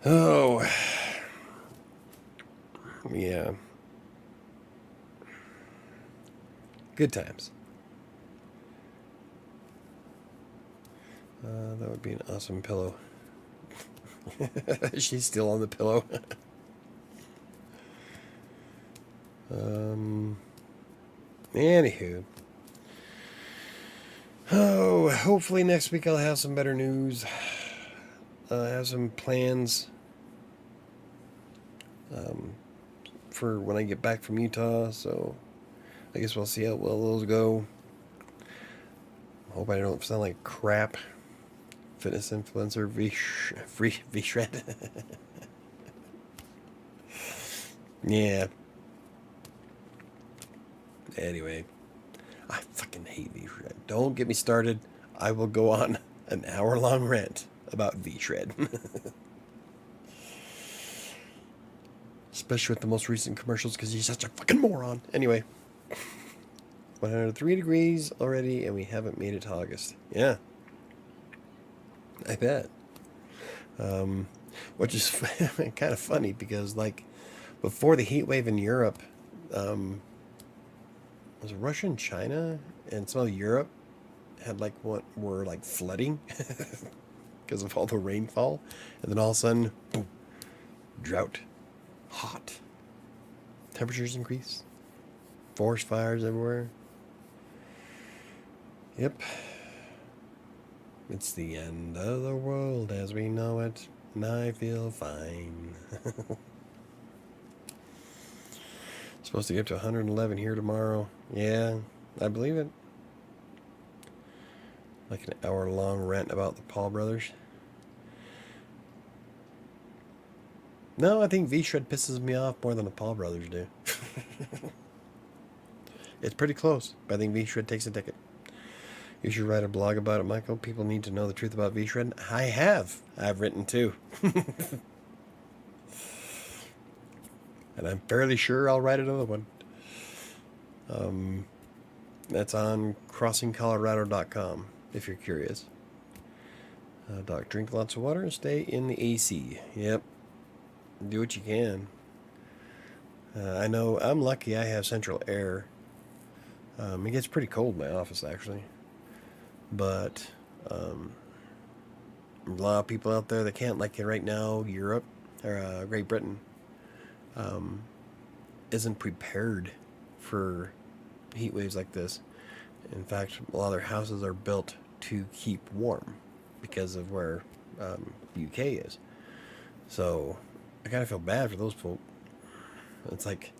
Oh, yeah. Good times. That would be an awesome pillow. She's still on the pillow. Anywho. Oh, hopefully next week I'll have some better news. I have some plans for when I get back from Utah, so I guess we'll see how well those go. Hope I don't sound like crap. Fitness influencer V-Shred. Yeah. Anyway, I fucking hate V-Shred. Don't get me started. I will go on an hour-long rant about V-Shred. Especially with the most recent commercials, because he's such a fucking moron. Anyway. 103 degrees already, and we haven't made it to August. Yeah. I bet. Which is kind of funny, because, like, before the heat wave in Europe, was it Russia and China and some of Europe had like what were like flooding because of all the rainfall, and then all of a sudden, boom, drought, hot, temperatures increase, forest fires everywhere. Yep, it's the end of the world as we know it, and I feel fine. Supposed to get to 111 here tomorrow. Yeah, I believe it. Like an hour-long rant about the Paul brothers. No, I think V-Shred pisses me off more than the Paul brothers do. It's pretty close, but I think V-Shred takes a ticket. You should write a blog about it, Michael. People need to know the truth about V-Shred. I have. I've written too. And I'm fairly sure I'll write another one. That's on crossingcolorado.com if you're curious. Doc, drink lots of water and stay in the AC. Yep. Do what you can. I know I'm lucky I have central air. It gets pretty cold in my office, actually. But a lot of people out there that can't, like right now, Europe or Great Britain, isn't prepared for heat waves like this. In fact, a lot of their houses are built to keep warm because of where UK is. So I kind of feel bad for those folk. It's like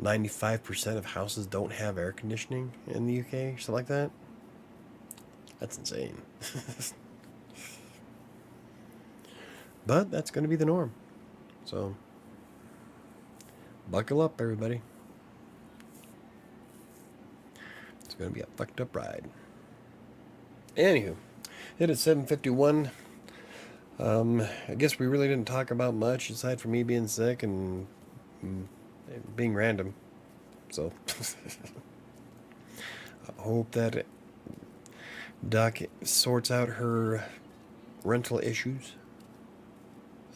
95% of houses don't have air conditioning in the UK, something like that. That's insane. But that's going to be the norm. So buckle up, everybody. It's going to be a fucked up ride. Anywho, it is 7:51. I guess we really didn't talk about much aside from me being sick and being random. So I hope that Doc sorts out her rental issues.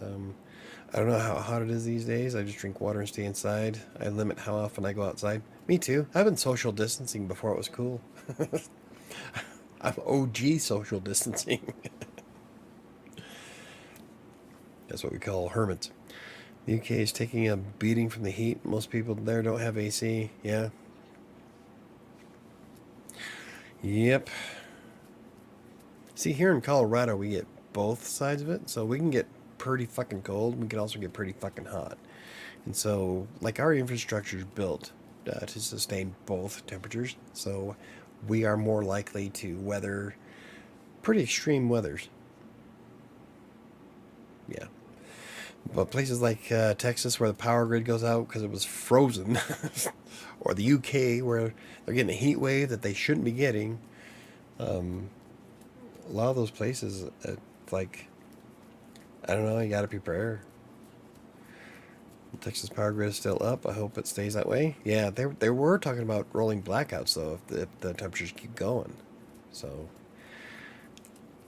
I don't know how hot it is these days. I just drink water and stay inside. I limit how often I go outside. Me too. I've been social distancing before it was cool. I'm OG social distancing. That's what we call hermits. The UK is taking a beating from the heat. Most people there don't have AC. Yeah. Yep. See, here in Colorado, we get both sides of it. So we can get pretty fucking cold. We can also get pretty fucking hot. And so, like, our infrastructure is built to sustain both temperatures. So we are more likely to weather pretty extreme weathers. Yeah. But places like Texas, where the power grid goes out because it was frozen, or the UK, where they're getting a heat wave that they shouldn't be getting, a lot of those places, like, I don't know, you got to prepare. The Texas power grid is still up. I hope it stays that way. Yeah, they were talking about rolling blackouts, though, if the temperatures keep going. So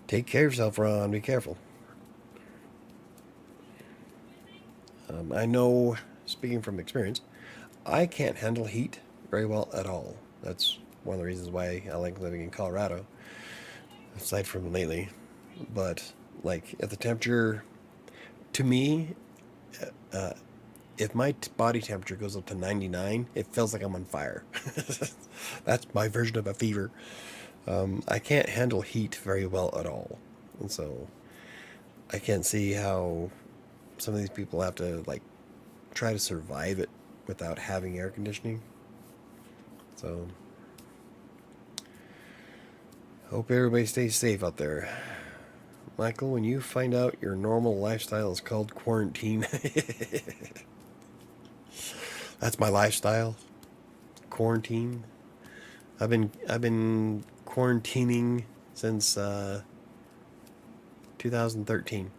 take care of yourself, Ron. Be careful. I know, speaking from experience, I can't handle heat very well at all. That's one of the reasons why I like living in Colorado, aside from lately. But, like, if the temperature, to me, if my body temperature goes up to 99, it feels like I'm on fire. That's my version of a fever. I can't handle heat very well at all. And so I can't see how some of these people have to, like, try to survive it without having air conditioning. So hope everybody stays safe out there. Michael, when you find out your normal lifestyle is called quarantine, that's my lifestyle. Quarantine. I've been quarantining since 2013.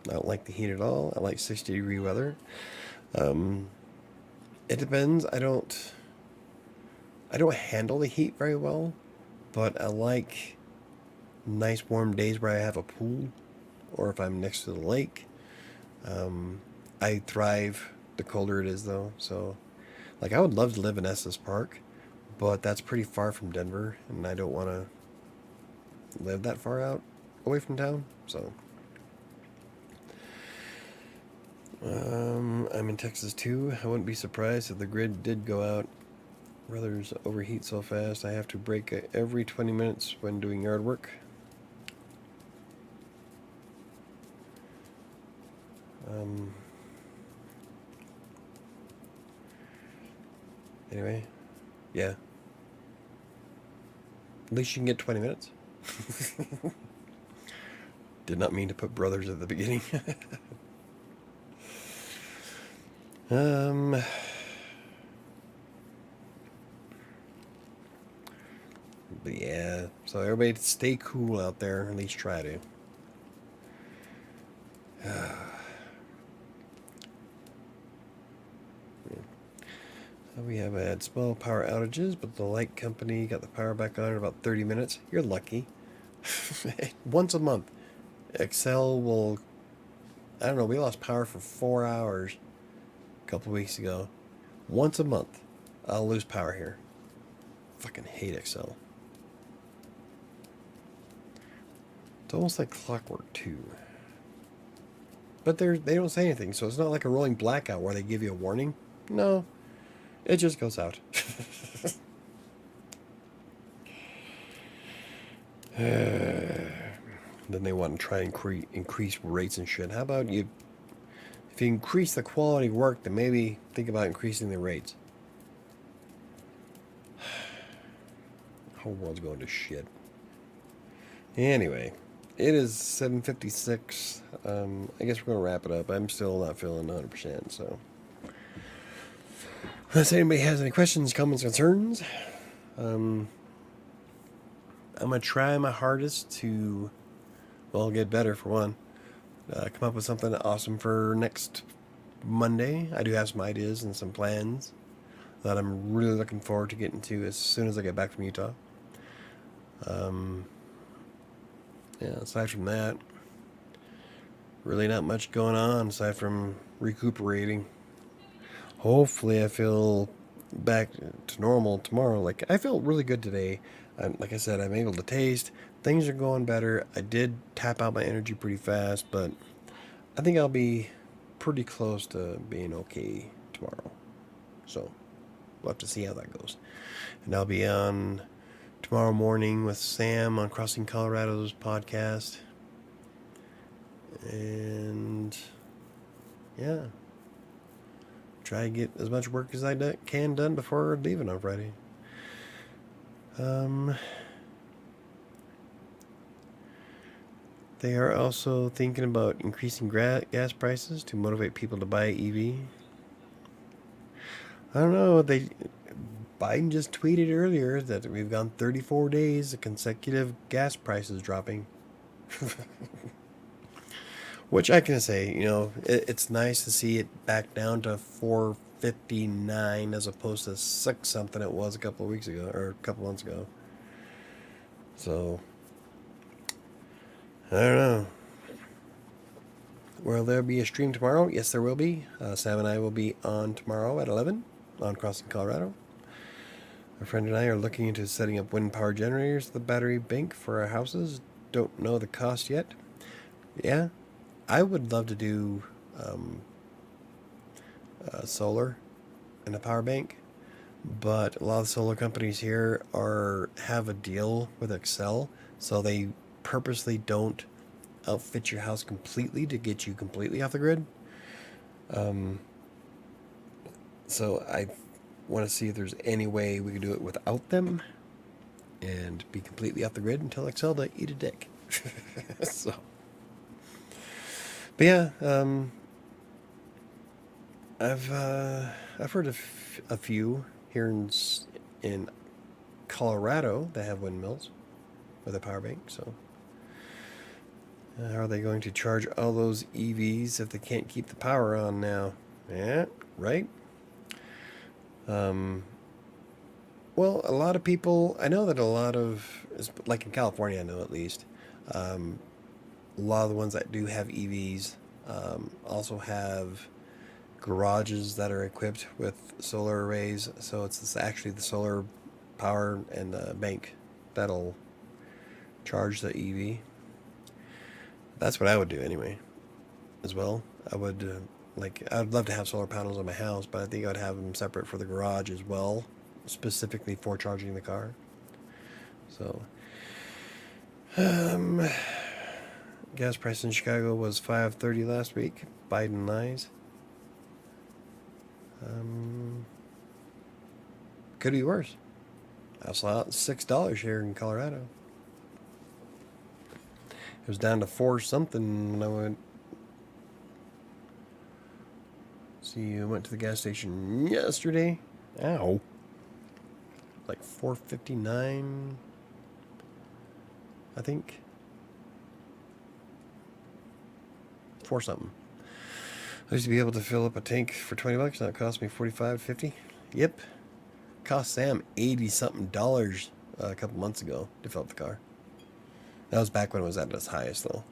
I don't like the heat at all. I like 60-degree weather. It depends. I don't handle the heat very well, but I like nice warm days where I have a pool, or if I'm next to the lake. I thrive the colder it is, though. So, like, I would love to live in Estes Park, but that's pretty far from Denver, and I don't want to live that far out away from town. So I'm in Texas too. I wouldn't be surprised if the grid did go out. Brothers overheat so fast I have to break it every 20 minutes when doing yard work. Anyway, yeah. At least you can get 20 minutes. Did not mean to put brothers at the beginning. um, but yeah, so everybody stay cool out there. At least try to. We have had small power outages, but the light company got the power back on in about 30 minutes. You're lucky. Once a month. Excel will... I don't know, we lost power for 4 hours a couple of weeks ago. Once a month, I'll lose power here. Fucking hate Excel. It's almost like clockwork, too. But they don't say anything, so it's not like a rolling blackout where they give you a warning. No, it just goes out. Then they want to try and increase rates and shit. How about you... If you increase the quality of work, then maybe think about increasing the rates. The whole world's going to shit. Anyway, it is 7:56. I guess we're going to wrap it up. I'm still not feeling 100%, so... Unless anybody has any questions, comments, concerns, I'm going to try my hardest to, well, get better for one. Come up with something awesome for next Monday. I do have some ideas and some plans that I'm really looking forward to getting to as soon as I get back from Utah. Yeah, aside from that, really not much going on aside from recuperating. Hopefully I feel back to normal tomorrow. Like, I felt really good today. Like I said, I'm able to taste. Things are going better. I did tap out my energy pretty fast, but I think I'll be pretty close to being okay tomorrow. So, we'll have to see how that goes. And I'll be on tomorrow morning with Sam on Crossing Colorado's podcast. And, yeah. Try to get as much work as I can done before leaving on Friday. They are also thinking about increasing gas prices to motivate people to buy EV. I don't know. Biden just tweeted earlier that we've gone 34 days of consecutive gas prices dropping. Which I can say, it's nice to see it back down to $4.59 as opposed to $6 something it was a couple of weeks ago, or a couple months ago. So, I don't know. Will there be a stream tomorrow? Yes, there will be. Sam and I will be on tomorrow at 11 on Crossing Colorado. A friend and I are looking into setting up wind power generators at the battery bank for our houses. Don't know the cost yet. Yeah. I would love to do solar in a power bank, but a lot of the solar companies here have a deal with Excel, so they purposely don't outfit your house completely to get you completely off the grid. So I want to see if there's any way we can do it without them and be completely off the grid and tell Excel to eat a dick. So... But yeah, I've heard of a few here in Colorado that have windmills with a power bank. So, how are they going to charge all those EVs if they can't keep the power on now? Yeah, right. Well, a lot of people. I know that like in California, I know at least. A lot of the ones that do have EVs also have garages that are equipped with solar arrays. So it's actually the solar power and the bank that'll charge the EV. That's what I would do anyway, as well. I would I'd love to have solar panels on my house, but I think I'd have them separate for the garage as well, specifically for charging the car. So, Gas price in Chicago was $5.30 last week. Biden lies. Could be worse. I saw it $6 here in Colorado. It was down to 4 something when I went. See, I went to the gas station yesterday. Ow. Like $4.59, I think. 4 something. I used to be able to fill up a tank for $20. Now it cost me $45.50. Yep. Cost Sam $80 something a couple months ago to fill up the car. That was back when it was at its highest, though.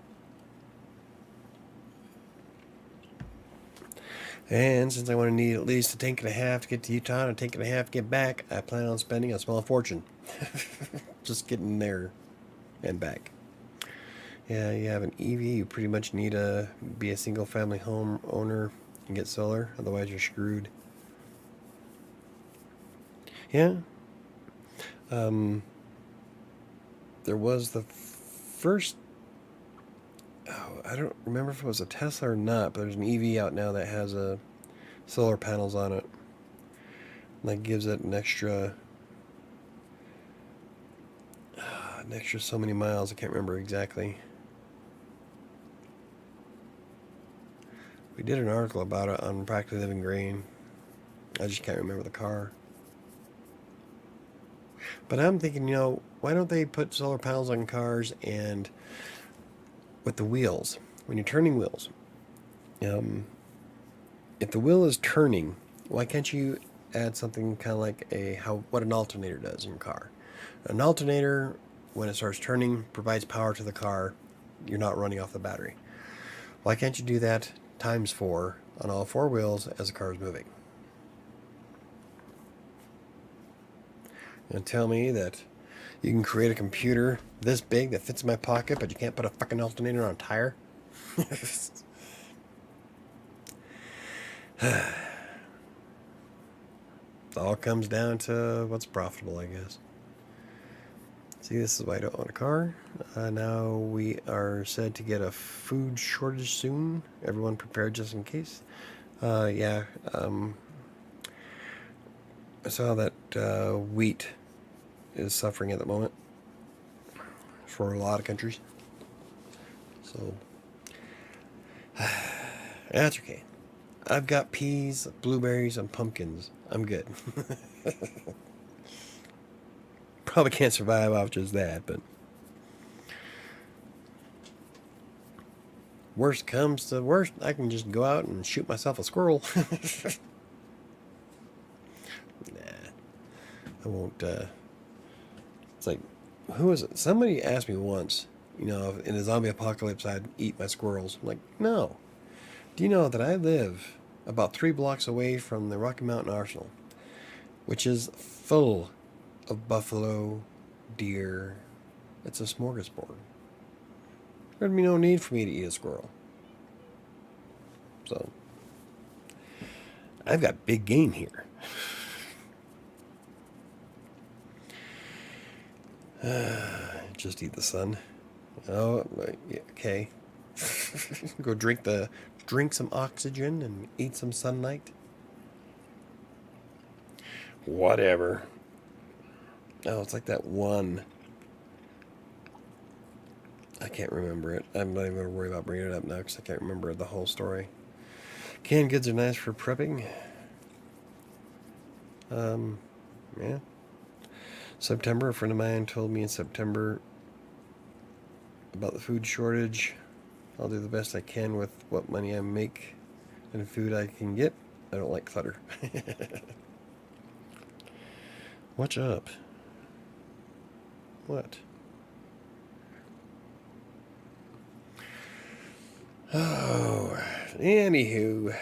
And since I want to need at least a tank and a half to get to Utah and a tank and a half to get back, I plan on spending a small fortune. Just getting there and back. Yeah, you have an EV, you pretty much need to be a single family home owner and get solar, otherwise you're screwed. Yeah. There was the first, I don't remember if it was a Tesla or not, but there's an EV out now that has solar panels on it. And that gives it an extra so many miles. I can't remember exactly. We did an article about it on Practically Living Green. I just can't remember the car. But I'm thinking, why don't they put solar panels on cars and with the wheels, when you're turning wheels, if the wheel is turning, why can't you add something kind of like what an alternator does in your car? An alternator, when it starts turning, provides power to the car. You're not running off the battery. Why can't you do that times 4 on all 4 wheels as the car is moving? And tell me that you can create a computer this big that fits in my pocket, but you can't put a fucking alternator on a tire? It all comes down to what's profitable, I guess. See, this is why I don't own a car. Now we are said to get a food shortage soon. Everyone prepared just in case. I saw that wheat is suffering at the moment for a lot of countries. So, that's okay. I've got peas, blueberries, and pumpkins. I'm good. Probably can't survive off just that, but worst comes to worst, I can just go out and shoot myself a squirrel. Nah, I won't. It's like, who was it? Somebody asked me once, if in a zombie apocalypse I'd eat my squirrels. I'm like, no. Do you know that I live about 3 blocks away from the Rocky Mountain Arsenal, which is full of buffalo, deer. It's a smorgasbord. There'd be no need for me to eat a squirrel. So, I've got big game here. Just eat the sun. Oh, okay. Go drink some oxygen and eat some sunlight. Whatever. Oh, it's like that one. I can't remember it. I'm not even going to worry about bringing it up now because I can't remember the whole story. Canned goods are nice for prepping. Yeah. September, a friend of mine told me in September about the food shortage. I'll do the best I can with what money I make and food I can get. I don't like clutter. What's up? What? Oh, anywho,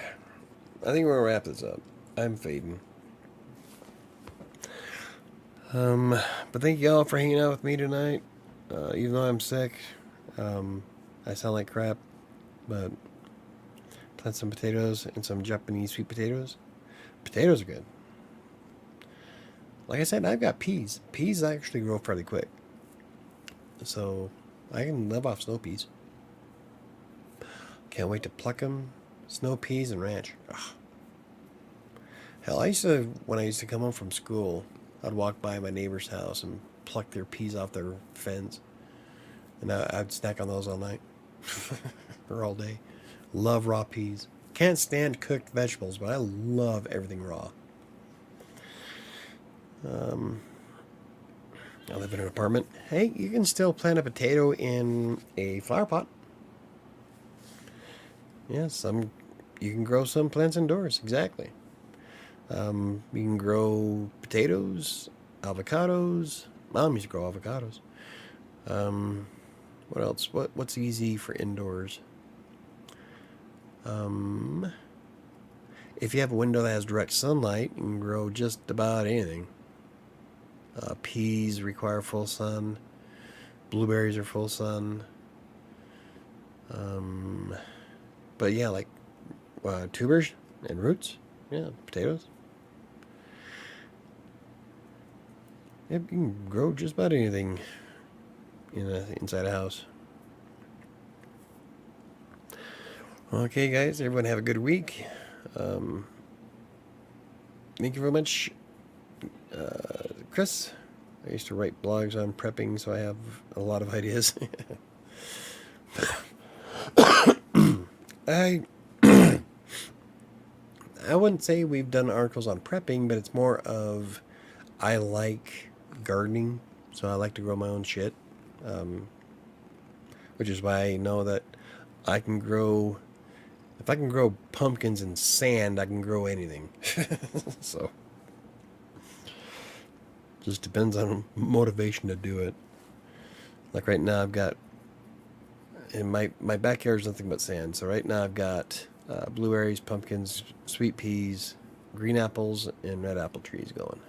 I think we're gonna wrap this up. I'm fading. But thank you all for hanging out with me tonight. Even though I'm sick, I sound like crap, but plant some potatoes and some Japanese sweet potatoes. Potatoes are good. Like I said, I've got peas. Peas actually grow fairly quick, so I can live off snow peas. Can't wait to pluck them. Snow peas and ranch. Ugh. Hell, when I used to come home from school, I'd walk by my neighbor's house and pluck their peas off their fence. And I'd snack on those all night. Or all day. Love raw peas. Can't stand cooked vegetables, but I love everything raw. I live in an apartment. Hey, you can still plant a potato in a flower pot. Yeah, you can grow some plants indoors. Exactly. You can grow potatoes, avocados. Mom used to grow avocados. What else? What's easy for indoors? If you have a window that has direct sunlight, you can grow just about anything. Peas require full sun. Blueberries are full sun. But yeah, like tubers and roots. Yeah, potatoes. Yep, you can grow just about anything inside a house. Okay, guys, everyone have a good week. Thank you very much, Chris. I used to write blogs on prepping, so I have a lot of ideas. I wouldn't say we've done articles on prepping, but it's more of I like gardening, so I like to grow my own shit, which is why I know that I can grow. If I can grow pumpkins in sand, I can grow anything. So, just depends on motivation to do it. Like right now, I've got in my backyard is nothing but sand. So right now I've got blueberries, pumpkins, sweet peas, green apples, and red apple trees going.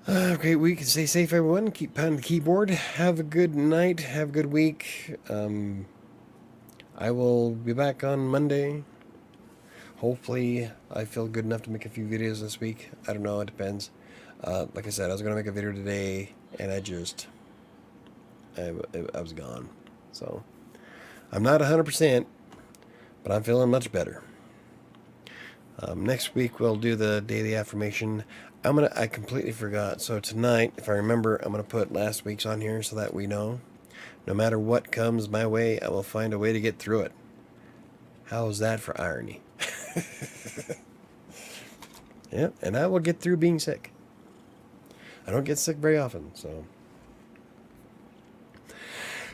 Great week. Stay safe, everyone. Keep pounding the keyboard. Have a good night. Have a good week. I will be back on Monday. Hopefully, I feel good enough to make a few videos this week. I don't know. It depends. Like I said, I was going to make a video today, and I was gone. So, I'm not 100%, but I'm feeling much better. Next week, we'll do the daily affirmation. I completely forgot. So tonight, if I remember, I'm going to put last week's on here so that we know. No matter what comes my way, I will find a way to get through it. How's that for irony? Yeah, and I will get through being sick. I don't get sick very often, so.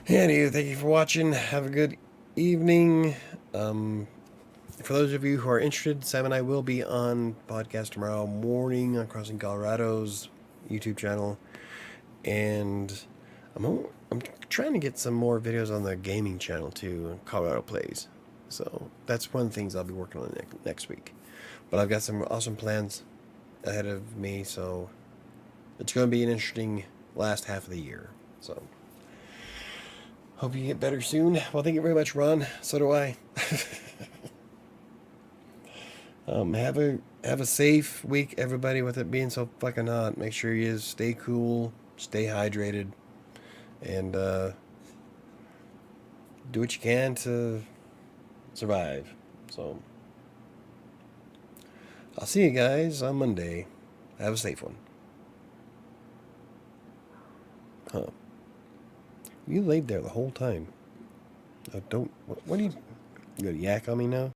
Anyway, thank you for watching. Have a good evening. For those of you who are interested, Sam and I will be on podcast tomorrow morning on Crossing Colorado's YouTube channel. And I'm trying to get some more videos on the gaming channel too, Colorado Plays. So that's one of the things I'll be working on next week. But I've got some awesome plans ahead of me, so it's going to be an interesting last half of the year. So hope you get better soon. Well, thank you very much, Ron. So do I. Have a safe week, everybody, with it being so fucking hot. Make sure you stay cool, stay hydrated, and do what you can to survive. So, I'll see you guys on Monday. Have a safe one. Huh. You laid there the whole time. Don't. What are you? You gonna yak on me now?